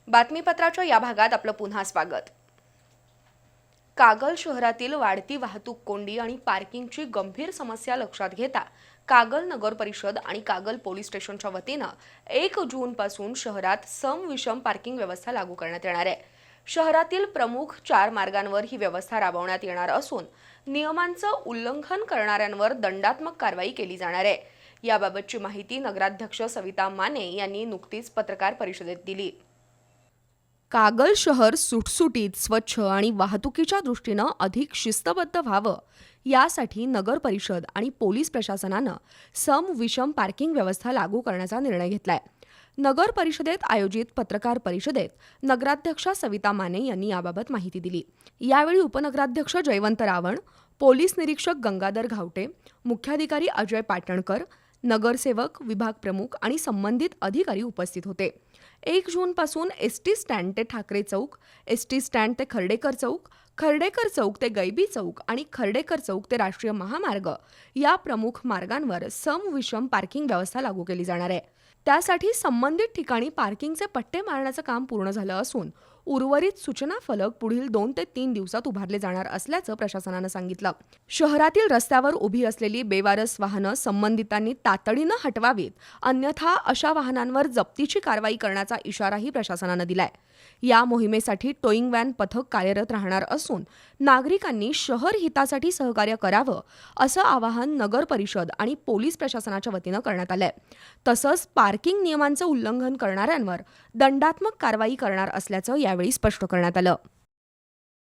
बातमीपत्राच्या या भागात आपलं पुन्हा स्वागत। कागल शहरातील वाढती वाहतूक कोंडी आणि पार्किंगची गंभीर समस्या लक्षात घेता कागल नगर परिषद आणि कागल पोलीस स्टेशनच्या वतीनं 1 जूनपासून शहरात सम-विषम पार्किंग व्यवस्था लागू करण्यात येणार आहे। शहरातील प्रमुख 4 मार्गांवर ही व्यवस्था राबवण्यात येणार असून नियमांचं उल्लंघन करणाऱ्यांवर दंडात्मक कारवाई केली जाणार आहे। याबाबतची माहिती नगराध्यक्ष सविता माने यांनी नुकतीच पत्रकार परिषदेत दिली। कागल शहर सुटसुटीत, स्वच्छ आणि वाहतुकीच्या दृष्टीनं अधिक शिस्तबद्ध व्हावं यासाठी नगर परिषद आणि पोलीस प्रशासनानं सम-विषम पार्किंग व्यवस्था लागू करण्याचा निर्णय घेतलाय। नगर परिषदेत आयोजित पत्रकार परिषदेत नगराध्यक्षा सविता माने यांनी याबाबत माहिती दिली। यावेळी उपनगराध्यक्ष जयवंत रावण, पोलीस निरीक्षक गंगाधर घावटे, मुख्याधिकारी अजय पाटणकर, नगरसेवक, विभाग प्रमुख आणि संबंधित अधिकारी उपस्थित होते। 1 जूनपासून एसटी स्टँड ते ठाकरे चौक, एसटी स्टँड ते खर्डेकर चौक, खर्डेकर चौक ते गैबी चौक आणि खर्डेकर चौक ते राष्ट्रीय महामार्ग या प्रमुख मार्गांवर सम-विषम पार्किंग व्यवस्था लागू केली जाणार आहे। त्यासाठी संबंधित ठिकाणी पार्किंगचे पट्टे मारण्याचं काम पूर्ण झालं असून उर्वरित सूचना फलक पुढील 2 ते 3 दिवसात उभारले जाणार असल्याचं प्रशासनानं सांगितलं। शहरातील रस्त्यावर उभी असलेली बेवारस वाहनं संबंधितांनी तातडीनं हटवावीत, अन्यथा अशा वाहनांवर जप्तीची कारवाई करण्याचा इशाराही प्रशासनानं दिलाय। या मोहिमेसाठी टोईंग व्हॅन पथक कार्यरत राहणार असून नागरिकांनी शहर हितासाठी सहकार्य करावं असं आवाहन नगर परिषद आणि पोलीस प्रशासनाच्या वतीनं करण्यात आलंय। तसंच पार्किंग नियमांचं उल्लंघन करणाऱ्यांवर दंडात्मक कारवाई करणार असल्याचं यावेळी स्पष्ट करण्यात आलं।